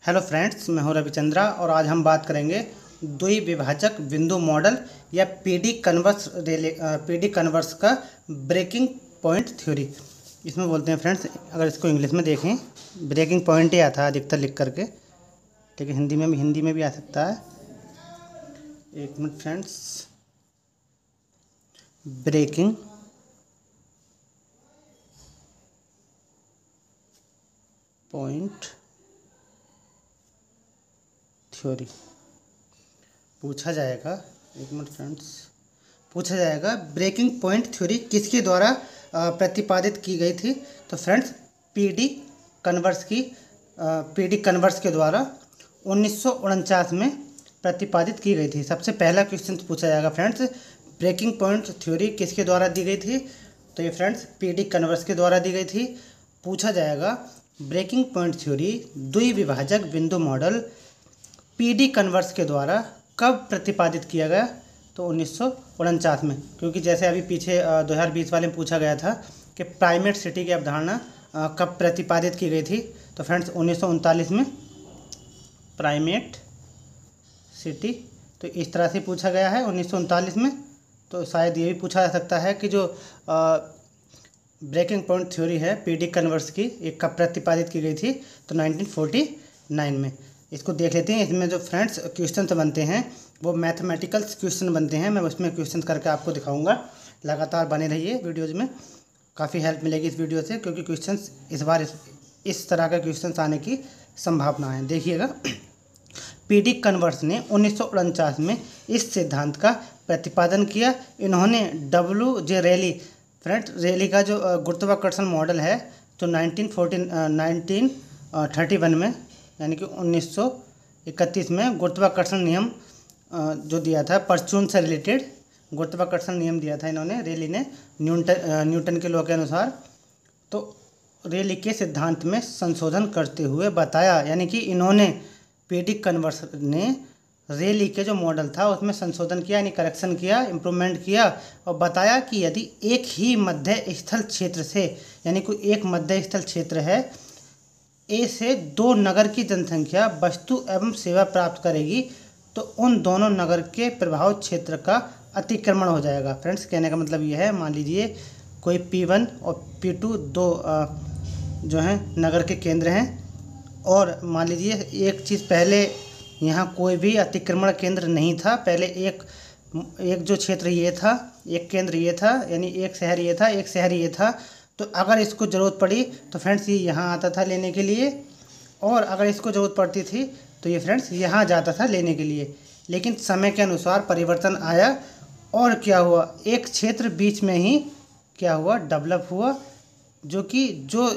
Hello friends, मैं हूं रविचंद्रा और आज हम बात करेंगे द्विविभाजक बिंदु मॉडल या पीडी कन्वर्स का ब्रेकिंग पॉइंट थ्योरी इसमें बोलते हैं फ्रेंड्स। अगर इसको इंग्लिश में देखें, ब्रेकिंग पॉइंट ही आता है अधिकतर लिख करके, ठीक है। हिंदी में भी आ सकता है। एक minute friends, breaking point theory पूछा जाएगा। एक मिनट फ्रेंड्स, पूछा जाएगा ब्रेकिंग पॉइंट थ्योरी किसके द्वारा प्रतिपादित की गई थी। तो फ्रेंड्स, पीडी कन्वर्स के द्वारा 1949 में प्रतिपादित की गई थी। सबसे पहला क्वेश्चन पूछा जाएगा फ्रेंड्स, ब्रेकिंग पॉइंट थ्योरी किसके द्वारा दी गई थी। तो ये फ्रेंड्स पीडी कन्वर्स के द्वारा दी गई थी। पूछा जाएगा ब्रेकिंग पॉइंट थ्योरी द्विविभाजक बिंदु मॉडल पीडी कन्वर्स के द्वारा कब प्रतिपादित किया गया। तो 1949 में, क्योंकि जैसे अभी पीछे 2020 वाले में पूछा गया था कि प्राइमेट सिटी की अवधारणा कब प्रतिपादित की गई थी। तो फ्रेंड्स 1939 में प्राइमेट सिटी, तो इस तरह से पूछा गया है 1939 में। तो शायद ये भी पूछा जा सकता है कि जो ब्रेकिंग पॉइंट थ्योरी है पीडी कन्वर्स की, एक कब प्रतिपादित की गई थी। तो 1949 में। इसको देख लेते हैं। इसमें जो फ्रेंड्स क्वेश्चन बनते हैं वो मैथमेटिकल क्वेश्चन बनते हैं। मैं उसमें क्वेश्चन करके आपको दिखाऊंगा। लगातार बने रहिए वीडियोज़ में, काफ़ी हेल्प मिलेगी इस वीडियो से, क्योंकि क्वेश्चंस इस बार इस तरह का क्वेश्चंस आने की संभावना है। देखिएगा, पीडी कन्वर्स ने 1949 में इस सिद्धांत का प्रतिपादन किया। इन्होंने WJ रेली, फ्रेंड्स रेली का जो गुरुत्वाकर्षण मॉडल है, तो 1931 में, यानी कि 1931 में गुरुत्वाकर्षण नियम जो दिया था, परचून से रिलेटेड गुरुत्वाकर्षण नियम दिया था इन्होंने, रेली ने, न्यूटन के लॉ के अनुसार। तो रेली के सिद्धांत में संशोधन करते हुए बताया, यानी कि इन्होंने पीडी कन्वर्स ने रेली के जो मॉडल था उसमें संशोधन किया, यानी करेक्शन किया, इम्प्रूवमेंट किया, और बताया कि यदि एक ही मध्य स्थल क्षेत्र से, यानी कोई एक मध्य स्थल क्षेत्र है, ए से दो नगर की जनसंख्या वस्तु एवं सेवा प्राप्त करेगी, तो उन दोनों नगर के प्रभाव क्षेत्र का अतिक्रमण हो जाएगा। फ्रेंड्स, कहने का मतलब यह है, मान लीजिए कोई P1 और P2 दो जो हैं नगर के केंद्र हैं, और मान लीजिए एक चीज़, पहले यहाँ कोई भी अतिक्रमण केंद्र नहीं था। पहले एक जो क्षेत्र ये था, एक केंद्र ये था, यानी एक शहर ये था, एक शहर ये था। तो अगर इसको ज़रूरत पड़ी तो फ्रेंड्स ये यहाँ आता था लेने के लिए, और अगर इसको ज़रूरत पड़ती थी तो ये फ्रेंड्स यहाँ जाता था लेने के लिए। लेकिन समय के अनुसार परिवर्तन आया, और क्या हुआ, एक क्षेत्र बीच में ही क्या हुआ, डेवलप हुआ, जो कि जो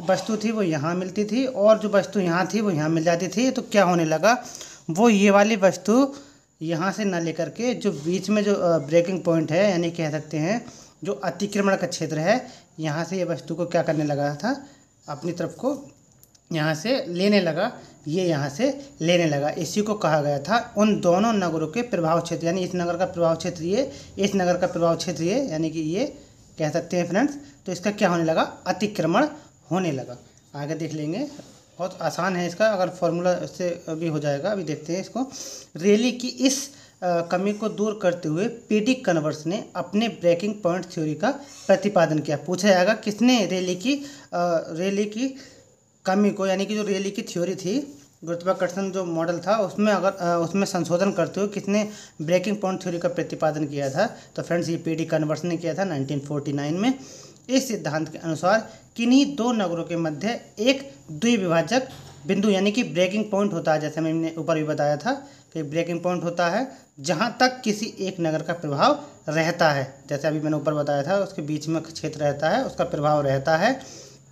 वस्तु थी वो यहाँ मिलती थी, और जो वस्तु यहाँ थी वो यहाँ मिल जाती थी। तो क्या होने लगा, वो ये वाली वस्तु यहाँ से ना लेकर के जो बीच में जो ब्रेकिंग पॉइंट है, यानी कह सकते हैं जो अतिक्रमण का क्षेत्र है, यहाँ से ये वस्तु को क्या करने लगा था, अपनी तरफ को यहाँ से लेने लगा, ये यहाँ से लेने लगा। इसी को कहा गया था उन दोनों नगरों के प्रभाव क्षेत्र, यानी इस नगर का प्रभाव क्षेत्र ये, इस नगर का प्रभाव क्षेत्र ये, यानी कि ये कह सकते हैं फ्रेंड्स। तो इसका क्या होने लगा, अतिक्रमण होने लगा। आगे देख लेंगे, बहुत आसान है इसका, अगर फॉर्मूला से भी हो जाएगा। अभी देखते हैं इसको। रेली की इस कमी को दूर करते हुए पीडी कन्वर्स ने अपने ब्रेकिंग पॉइंट थ्योरी का प्रतिपादन किया। पूछा जाएगा किसने रेली की कमी को, यानी कि जो रेली की थ्योरी थी, गुरुत्वाकर्षण जो मॉडल था, उसमें संशोधन करते हुए किसने ब्रेकिंग पॉइंट थ्योरी का प्रतिपादन किया था। तो फ्रेंड्स ये पीडी कन्वर्स ने किया था 1949 में। इस सिद्धांत के अनुसार किन्हीं दो नगरों के मध्य एक द्विविभाजक बिंदु, यानी कि ब्रेकिंग पॉइंट होता है, जैसे मैंने ऊपर भी बताया था कि ब्रेकिंग पॉइंट होता है जहां तक किसी एक नगर का प्रभाव रहता है। जैसे अभी मैंने ऊपर बताया था, उसके बीच में क्षेत्र रहता है, उसका प्रभाव रहता है,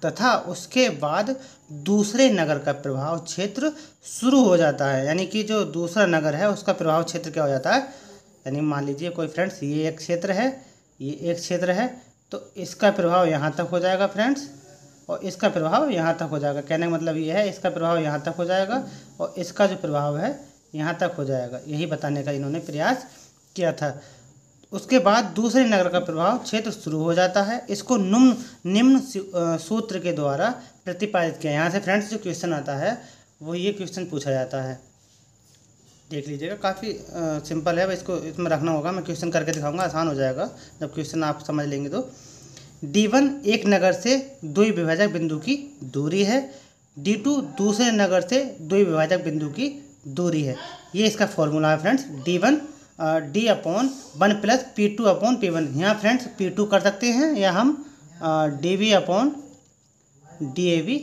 तथा उसके बाद दूसरे नगर का प्रभाव क्षेत्र शुरू हो जाता है। यानी कि जो दूसरा नगर है उसका प्रभाव क्षेत्र क्या हो जाता है, यानी मान लीजिए कोई फ्रेंड्स ये एक क्षेत्र है, ये एक क्षेत्र है, तो इसका प्रभाव यहाँ तक हो जाएगा फ्रेंड्स, और इसका प्रभाव यहाँ तक हो जाएगा। कहने का मतलब ये है, इसका प्रभाव यहाँ तक हो जाएगा और इसका जो प्रभाव है यहाँ तक हो जाएगा। यही बताने का इन्होंने प्रयास किया था। उसके बाद दूसरे नगर का प्रभाव क्षेत्र शुरू हो जाता है। इसको निम्न सूत्र के द्वारा प्रतिपादित किया। यहाँ से फ्रेंड्स जो क्वेश्चन आता है वो ये क्वेश्चन पूछा जाता है। देख लीजिएगा, काफ़ी सिंपल है, बस इसको इसमें रखना होगा। मैं क्वेश्चन करके दिखाऊंगा, आसान हो जाएगा जब क्वेश्चन आप समझ लेंगे तो। D1 एक नगर से द्विविभाजक बिंदु की दूरी है, D2 दूसरे नगर से द्विविभाजक बिंदु की दूरी है। ये इसका फॉर्मूला है friends, D1 D/1 plus P2/P1। यहाँ फ्रेंड्स P2 कर सकते हैं या हम DV/DAV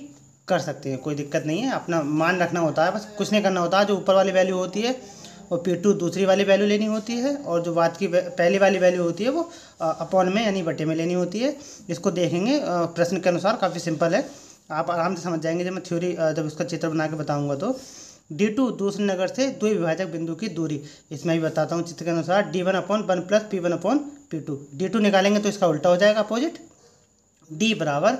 कर सकते हैं, कोई दिक्कत नहीं है। अपना मान रखना होता है, बस कुछ नहीं करना होता है। जो ऊपर वाली वैल्यू होती है और P2 दूसरी वाली वैल्यू लेनी होती है, और जो बात की पहली वाली वैल्यू होती है वो अपॉन में यानी बटे में लेनी होती है। इसको देखेंगे प्रश्न के अनुसार, काफ़ी सिंपल है, आप आराम से समझ जाएंगे जब मैं थ्योरी जब उसका चित्र बना के बताऊँगा तो। D2 दूसरे नगर से द्विविभाजक बिंदु की दूरी, इसमें भी बताता हूँ चित्र के अनुसार। D1/1 plus P1/P2। D2 निकालेंगे तो इसका उल्टा हो जाएगा, अपोजिट। D बराबर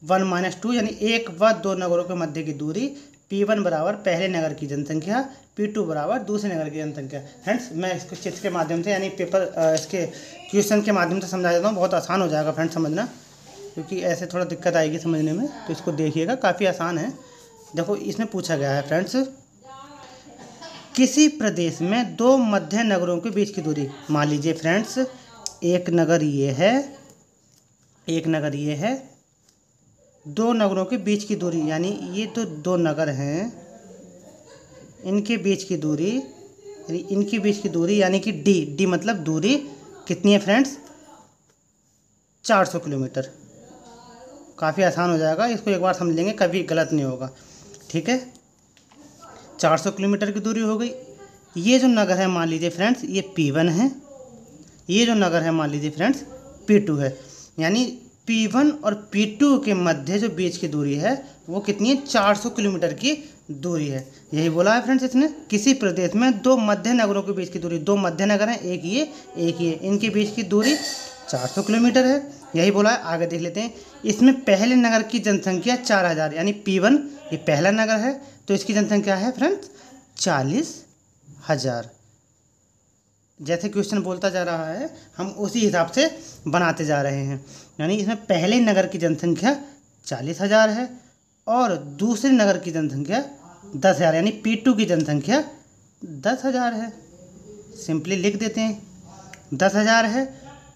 1 - 2 यानी एक व दो नगरों के मध्य की दूरी। P1 बराबर पहले नगर की जनसंख्या, P2 बराबर दूसरे नगर की जनसंख्या। फ्रेंड्स मैं इसको चित्र के माध्यम से यानी पेपर इसके क्वेश्चन के माध्यम से समझा देता हूँ, बहुत आसान हो जाएगा फ्रेंड्स समझना, क्योंकि ऐसे थोड़ा दिक्कत आएगी समझने में। तो इसको देखिएगा, काफ़ी आसान है। देखो इसमें पूछा गया है फ्रेंड्स, किसी प्रदेश में दो मध्य नगरों के बीच की दूरी। मान लीजिए फ्रेंड्स, एक नगर ये है, एक नगर ये है, दो नगरों के बीच की दूरी यानी ये तो दो नगर हैं, इनके बीच की दूरी यानी इनके बीच की दूरी यानी कि D मतलब दूरी कितनी है फ्रेंड्स, 400 किलोमीटर। काफ़ी आसान हो जाएगा, इसको एक बार समझ लेंगे, कभी गलत नहीं होगा, ठीक है। 400 किलोमीटर की दूरी हो गई। ये जो नगर है मान लीजिए फ्रेंड्स ये P1 है, ये जो नगर है मान लीजिए फ्रेंड्स P2 है, यानी P1 और P2 के मध्य जो बीच की दूरी है वो कितनी है, 400 किलोमीटर की दूरी है। यही बोला है फ्रेंड्स इसने, किसी प्रदेश में दो मध्य नगरों के बीच की दूरी, दो मध्य नगर हैं, एक ये एक ये, इनके बीच की दूरी 400 किलोमीटर है, यही बोला है। आगे देख लेते हैं, इसमें पहले नगर की जनसंख्या 4000 यानी P1 ये पहला नगर है, तो इसकी जनसंख्या है फ्रेंड्स 40,000। जैसे क्वेश्चन बोलता जा रहा है हम उसी हिसाब से बनाते जा रहे हैं। यानी इसमें पहले नगर की जनसंख्या 40,000 है और दूसरे नगर की जनसंख्या 10,000 यानी P2 की जनसंख्या 10,000 है। सिंपली लिख देते हैं 10,000 है,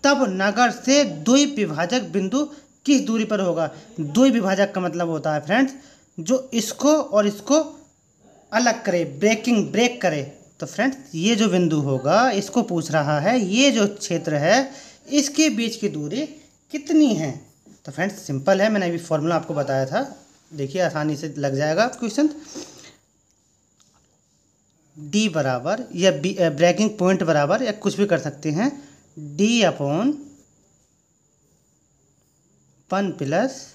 तब नगर से द्विविभाजक बिंदु किस दूरी पर होगा। द्विविभाजक का मतलब होता है फ्रेंड्स जो इसको और इसको अलग करे, ब्रेक करे। तो फ्रेंड्स ये जो बिंदु होगा इसको पूछ रहा है, ये जो क्षेत्र है इसके बीच की दूरी कितनी है। तो फ्रेंड्स सिंपल है, मैंने अभी फॉर्मूला आपको बताया था, देखिए आसानी से लग जाएगा क्वेश्चन। D बराबर या ब्रेकिंग पॉइंट बराबर या कुछ भी कर सकते हैं, D/1 प्लस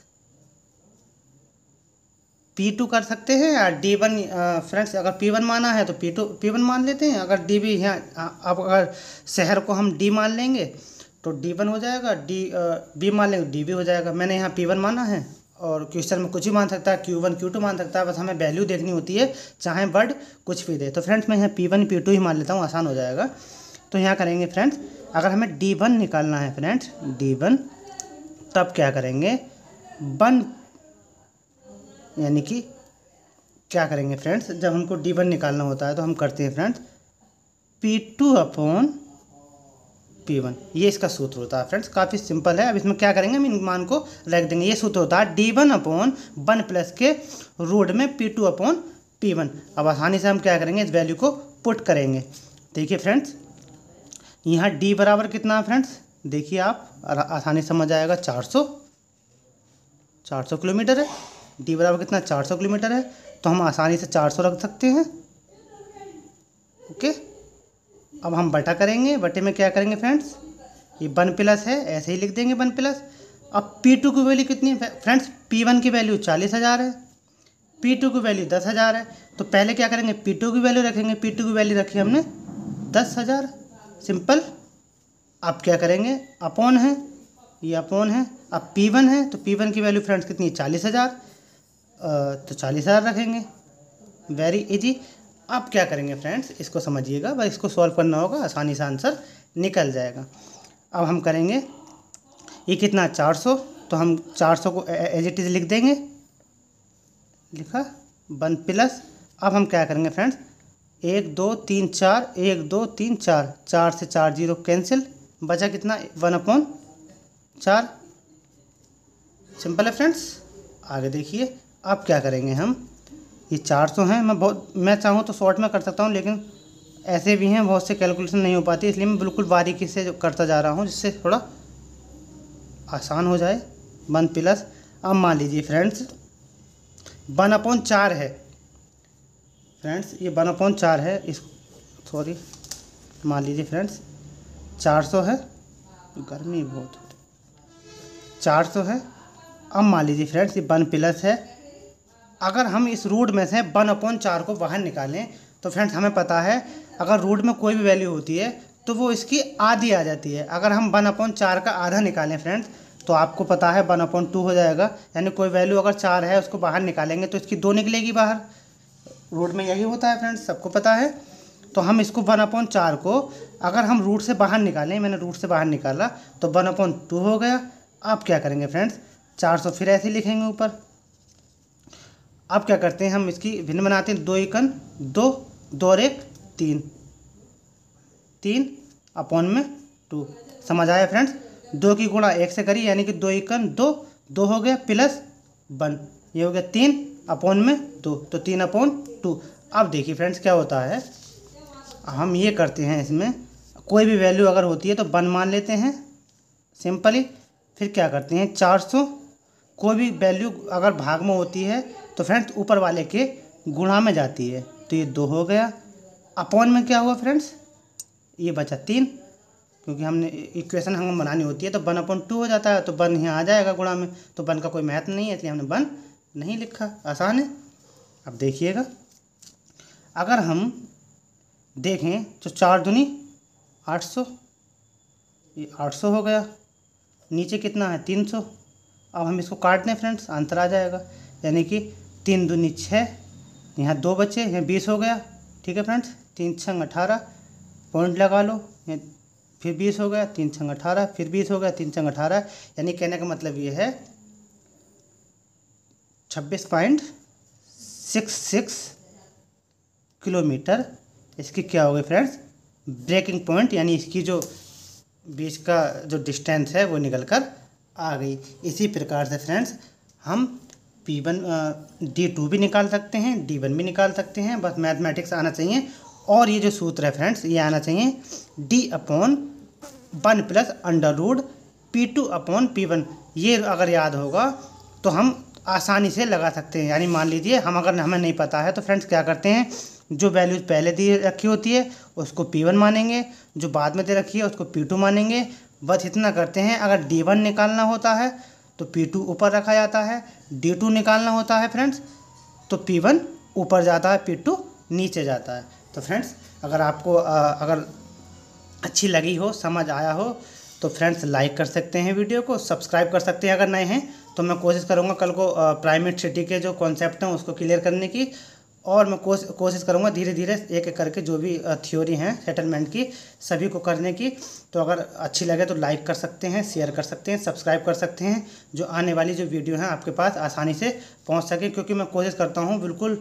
P2 कर सकते हैं, या D1 फ्रेंड्स अगर P1 माना है तो P1 मान लेते हैं। अगर D भी यहाँ अब अगर शहर को हम D मान लेंगे तो D1 हो जाएगा, B मान लेंगे D भी हो जाएगा। मैंने यहाँ P1 माना है, और क्वेश्चन में कुछ भी मान सकता है, Q1 Q2 मान सकता है, बस हमें वैल्यू देखनी होती है, चाहे वर्ड कुछ भी दे। तो फ्रेंड्स मैं यहाँ P1 P2 ही मान लेता हूँ, आसान हो जाएगा। तो यहाँ करेंगे फ्रेंड्स, अगर हमें D1 निकालना है फ्रेंड्स D1, तब क्या करेंगे 1 यानी कि क्या करेंगे फ्रेंड्स, जब हमको D1 निकालना होता है तो हम करते हैं फ्रेंड्स P2/P1, ये इसका सूत्र होता है फ्रेंड्स, काफ़ी सिंपल है। अब इसमें क्या करेंगे, हम इन मान को रख देंगे। ये सूत्र होता है D1/1 प्लस के रूट में P2/P1। अब आसानी से हम क्या करेंगे, इस वैल्यू को पुट करेंगे। देखिए फ्रेंड्स यहाँ D बराबर कितना है फ्रेंड्स, देखिए आप आसानी समझ आएगा, 400 किलोमीटर है। D बराबर कितना, 400 किलोमीटर है, तो हम आसानी से 400 रख सकते हैं। ओके, अब हम बटा करेंगे, बटे में क्या करेंगे फ्रेंड्स, ये 1 प्लस है, ऐसे ही लिख देंगे 1 प्लस। अब P2 की वैल्यू कितनी है फ्रेंड्स, P1 की वैल्यू 40,000 है, P2 की वैल्यू 10,000 है। तो पहले क्या करेंगे, P2 की वैल्यू रखेंगे, P2 की वैल्यू रखी हमने 10,000, सिंपल। अब क्या करेंगे, अपॉन है, ये अपॉन है। अब P1 है तो P1 की वैल्यू फ्रेंड्स कितनी है, 40,000, तो 40,000 रखेंगे, वेरी इजी। अब क्या करेंगे फ्रेंड्स, इसको समझिएगा, बस इसको सॉल्व करना होगा, आसानी से आंसर निकल जाएगा। अब हम करेंगे, ये कितना 400, तो हम 400 को एज इट इज़ लिख देंगे, लिखा 1 प्लस, अब हम क्या करेंगे फ्रेंड्स, 1 2 3 4, 1 2 3 4, 4 से 4 जीरो कैंसिल, बचा कितना 1/4। सिंपल है फ्रेंड्स। आगे देखिए अब क्या करेंगे हम, ये 400 हैं, मैं चाहूँ तो शॉर्ट में कर सकता हूँ, लेकिन ऐसे भी हैं बहुत से कैलकुलेशन नहीं हो पाती, इसलिए मैं बिल्कुल बारीकी से करता जा रहा हूँ जिससे थोड़ा आसान हो जाए। 1 प्लस, अब मान लीजिए फ्रेंड्स 1/4 है फ्रेंड्स, ये 1/4 है, इस सॉरी मान लीजिए फ्रेंड्स 400 है, गर्मी बहुत है, 400 है। अब मान लीजिए फ्रेंड्स ये 1 प्लस है, अगर हम इस रूट में से 1/4 को बाहर निकालें तो फ्रेंड्स हमें पता है अगर रूट में कोई भी वैल्यू होती है तो वो इसकी आधी आ जाती है। अगर हम 1/4 का आधा निकालें फ्रेंड्स तो आपको पता है 1/2 हो जाएगा, यानी कोई वैल्यू अगर 4 है उसको बाहर निकालेंगे तो इसकी 2 निकलेगी बाहर। रूट में यही होता है फ्रेंड्स, सबको पता है। तो हम इसको 1/4 को अगर हम रूट से बाहर निकालें, मैंने रूट से बाहर निकाला तो 1/2 हो गया। अब क्या करेंगे फ्रेंड्स, 400 फिर ऐसे लिखेंगे ऊपर। अब क्या करते हैं, हम इसकी भिन्न बनाते हैं, 2 एकन 2, 2 और 1 3, 3/2। समझ आया फ्रेंड्स। 2 की गुणा 1 से करी, यानी कि 2 एकन 2, 2 हो गया प्लस 1, ये हो गया 3/2, तो 3/2। अब देखिए फ्रेंड्स क्या होता है, हम ये करते हैं, इसमें कोई भी वैल्यू अगर होती है तो 1 मान लेते हैं सिंपली। फिर क्या करते हैं, 400 कोई भी वैल्यू अगर भाग में होती है तो फ्रेंड्स ऊपर वाले के गुणा में जाती है, तो ये 2 हो गया। अपॉन में क्या हुआ फ्रेंड्स, ये बचा 3, क्योंकि हमने इक्वेशन हमें बनानी होती है तो 1/2 हो जाता है, तो 1 यहाँ आ जाएगा गुणा में, तो 1 का कोई महत्व नहीं है, इसलिए हमने 1 नहीं लिखा, आसान है। अब देखिएगा अगर हम देखें तो 4 दूनी 800, ये 800 हो गया, नीचे कितना है 300। अब हम इसको काट दें फ्रेंड्स, आंसर आ जाएगा, यानी कि 3 दूनी 6, यहाँ 2 बचे, यहाँ 20 हो गया। ठीक है फ्रेंड्स, 3 6 18, पॉइंट लगा लो, फिर 20 हो गया, 3 6 18, फिर 20 हो गया, 3 6 18, यानी कहने का मतलब ये है 26.66 किलोमीटर इसकी क्या हो गई फ्रेंड्स, ब्रेकिंग पॉइंट, यानी इसकी जो बीच का जो डिस्टेंस है वो निकल कर आ गई। इसी प्रकार से फ्रेंड्स हम P1 D2 भी निकाल सकते हैं, D1 भी निकाल सकते हैं, बस मैथमेटिक्स आना चाहिए। और ये जो सूत्र है फ्रेंड्स ये आना चाहिए, D/1 प्लस √ P2/P1। ये अगर याद होगा तो हम आसानी से लगा सकते हैं। यानी मान लीजिए अगर हमें नहीं पता है तो फ्रेंड्स क्या करते हैं, जो वैल्यूज पहले दी रखी होती है उसको P1 मानेंगे, जो बाद में दे रखी है उसको P2 मानेंगे। बस इतना करते हैं। अगर D1 निकालना होता है तो P2 ऊपर रखा जाता है, D2 निकालना होता है फ्रेंड्स तो P1 ऊपर जाता है, P2 नीचे जाता है। तो फ्रेंड्स अगर आपको अगर अच्छी लगी हो, समझ आया हो तो फ्रेंड्स लाइक कर सकते हैं, वीडियो को सब्सक्राइब कर सकते हैं अगर नए हैं। तो मैं कोशिश करूँगा कल को प्राइमेट्रिसिटी के जो कॉन्सेप्ट हैं उसको क्लियर करने की, और मैं कोशिश करूँगा धीरे धीरे एक एक करके जो भी थ्योरी हैं सेटलमेंट की सभी को करने की। तो अगर अच्छी लगे तो लाइक कर सकते हैं, शेयर कर सकते हैं, सब्सक्राइब कर सकते हैं, जो आने वाली जो वीडियो हैं आपके पास आसानी से पहुंच सके, क्योंकि मैं कोशिश करता हूं बिल्कुल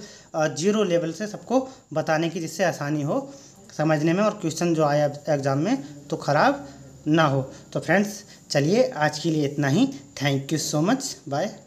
0 लेवल से सबको बताने की, जिससे आसानी हो समझने में और क्वेश्चन जो आया एग्ज़ाम में तो ख़राब ना हो। तो फ्रेंड्स चलिए आज के लिए इतना ही। Thank you so much, bye.